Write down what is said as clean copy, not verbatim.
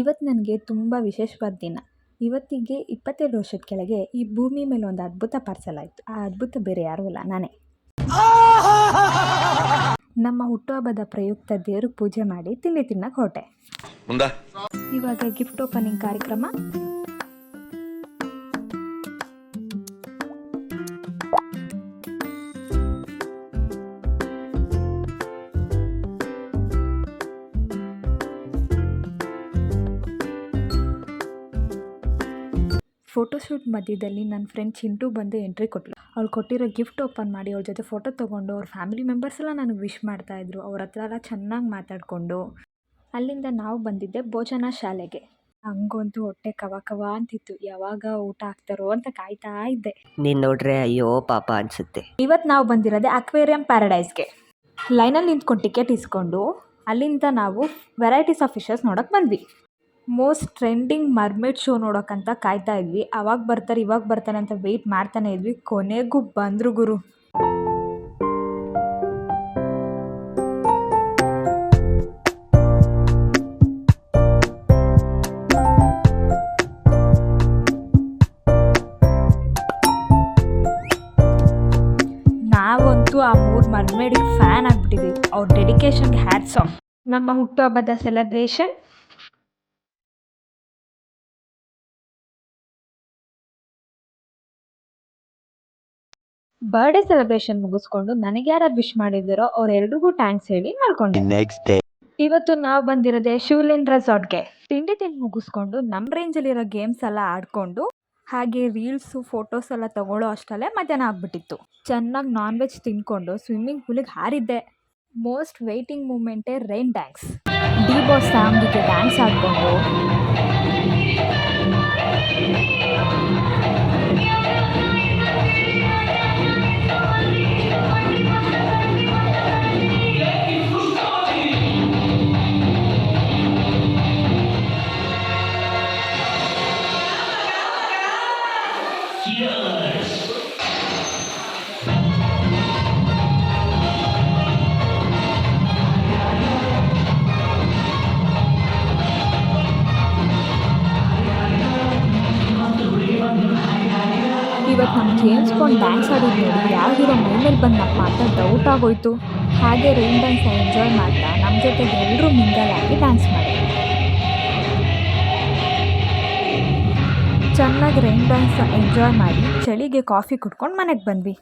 ಇವತ್ತು ನನಗೆ ತುಂಬ ವಿಶೇಷವಾದ ದಿನ. ಇವತ್ತಿಗೆ 22 ವರ್ಷದ ಕೆಳಗೆ ಈ ಭೂಮಿ ಮೇಲೆ ಒಂದು ಅದ್ಭುತ ಪಾರ್ಸಲ್ ಆಯಿತು. ಆ ಅದ್ಭುತ ಬೇರೆ ಯಾರೂ ಅಲ್ಲ, ನಾನೇ. ನಮ್ಮ ಹುಟ್ಟುಹಬ್ಬದ ಪ್ರಯುಕ್ತ ದೇವ್ರಿಗೆ ಪೂಜೆ ಮಾಡಿ ತಿಂಡಿ ತಿನ್ನಕ್ಕೆ ಹೊರಟೆ. ಇವಾಗ ಗಿಫ್ಟ್ ಓಪನಿಂಗ್ ಕಾರ್ಯಕ್ರಮ. ಫೋಟೋಶೂಟ್ ಮಧ್ಯದಲ್ಲಿ ನನ್ನ ಫ್ರೆಂಡ್ ಚಿಂಟು ಬಂದು ಎಂಟ್ರಿ ಕೊಟ್ಟಳು. ಅವಳು ಕೊಟ್ಟಿರೋ ಗಿಫ್ಟ್ ಓಪನ್ ಮಾಡಿ ಅವಳ ಜೊತೆ ಫೋಟೋ ತೊಗೊಂಡು ಅವ್ರ ಫ್ಯಾಮಿಲಿ ಮೆಂಬರ್ಸ್ ಎಲ್ಲ ನನಗೆ ವಿಶ್ ಮಾಡ್ತಾಯಿದ್ರು. ಅವ್ರ ಹತ್ರ ಎಲ್ಲ ಚೆನ್ನಾಗಿ ಮಾತಾಡಿಕೊಂಡು ಅಲ್ಲಿಂದ ನಾವು ಬಂದಿದ್ದೆ ಭೋಜನ ಶಾಲೆಗೆ. ಹಂಗಂತೂ ಹೊಟ್ಟೆ ಕವ ಕವ ಅಂತಿತ್ತು. ಯಾವಾಗ ಊಟ ಹಾಕ್ತಾರೋ ಅಂತ ಕಾಯ್ತಾ ಇದ್ದೆ. ನೀನು ನೋಡ್ರೆ ಅಯ್ಯೋ ಪಾಪ ಅನಿಸುತ್ತೆ. ಇವತ್ತು ನಾವು ಬಂದಿರೋದೆ ಅಕ್ವೇರಿಯಂ ಪ್ಯಾರಡೈಸ್ಗೆ. ಲೈನಲ್ಲಿ ನಿಂತ್ಕೊಂಡು ಟಿಕೆಟ್ ಇಸ್ಕೊಂಡು ಅಲ್ಲಿಂದ ನಾವು ವೆರೈಟೀಸ್ ಆಫ್ ಫಿಶಸ್ ನೋಡೋಕೆ ಬಂದ್ವಿ. ಮೋಸ್ಟ್ ಟ್ರೆಂಡಿಂಗ್ ಮರ್ಮೇಡ್ ಶೋ ನೋಡೋಕ್ಕಂತ ಕಾಯ್ತಾ ಇದ್ವಿ. ಅವಾಗ ಬರ್ತಾರೆ ಇವಾಗ ಬರ್ತಾರೆ ಅಂತ ವೆಯ್ಟ್ ಮಾಡ್ತಾನೆ ಇದ್ವಿ. ಕೊನೆಗೂ ಬಂದರು ಗುರು. ನಾವಂತೂ ಆ 3 ಮರ್ಮೇಡಿಗೆ ಫ್ಯಾನ್ ಆಗಿಬಿಟ್ಟಿದ್ವಿ. ಅವ್ರ ಡೆಡಿಕೇಶನ್ಗೆ ಹ್ಯಾಟ್ಸ್ ಆಫ್. ನಮ್ಮ ಹುಟ್ಟುಹಬ್ಬದ ಸೆಲೆಬ್ರೇಷನ್ ಬರ್ಡೇ ಸೆಲೆಬ್ರೇಷನ್ ಮುಗಿಸ್ಕೊಂಡು ನನಗೆ ಯಾರು ವಿಶ್ ಮಾಡಿದ್ದಾರೋ ಅವ್ರೆಲ್ರಿಗೂ ಥ್ಯಾಂಕ್ಸ್ ಹೇಳಿ ಮಾಡ್ಕೊಂಡೆ. ಇವತ್ತು ನಾವು ಬಂದಿರೋದೆ ಶಿವಲಿನ್ ರೆಸಾರ್ಟ್ಗೆ. ತಿಂಡಿ ಮುಗಿಸ್ಕೊಂಡು ನಮ್ಮ ರೇಂಜಲ್ಲಿರೋ ಗೇಮ್ಸ್ ಎಲ್ಲ ಆಡ್ಕೊಂಡು ಹಾಗೆ ರೀಲ್ಸು ಫೋಟೋಸ್ ಎಲ್ಲ ತಗೊಳ್ಳೋ ಅಷ್ಟಲ್ಲೇ ಮಧ್ಯಾಹ್ನ ಆಗ್ಬಿಟ್ಟಿತ್ತು. ಚೆನ್ನಾಗಿ ನಾನ್ ವೆಜ್ ತಿನ್ಕೊಂಡು ಸ್ವಿಮ್ಮಿಂಗ್ ಪೂಲಿಗೆ ಹಾರಿದ್ದೆ. ಮೋಸ್ಟ್ ವೆಯ್ಟಿಂಗ್ ಮೂಮೆಂಟೇ ರೈನ್ ಡ್ಯಾನ್ಸ್. ಡಿ ಬಾಸ್ ಸಾಂಗಿಗೆ ಡ್ಯಾನ್ಸ್ ಆಡಿಕೊಂಡು ಇವತ್ತು ನಮ್ಮ ಕೇಳಿಸ್ಕೊಂಡು ಡ್ಯಾನ್ಸ್ ಆಡಿದ್ದು ನೋಡಿ ಯಾವ ಹೀರೋ ಮೈಮೇಲೆ ಬಂದು ನಮ್ಮ ಮಾತ್ರ ಡೌಟ್ ಆಗೋಯ್ತು. ಹಾಗೆ ರೈನ್ ಡ್ಯಾನ್ಸ್ ಎಂಜಾಯ್ ಮಾಡ್ತಾ ನಮ್ಮ ಜೊತೆಗೆ ಎಲ್ಲರೂ ಮಿಂಗಲ್ ಆಗಿ ಡ್ಯಾನ್ಸ್ ಮಾಡಿದ್ರು. ಚೆನ್ನಾಗಿ ರೈನ್ ಡ್ಯಾನ್ಸ್ ಎಂಜಾಯ್ ಮಾಡಿ ಚಳಿಗೆ ಕಾಫಿ ಕುಡ್ಕೊಂಡು ಮನೆಗೆ ಬಂದ್ವಿ.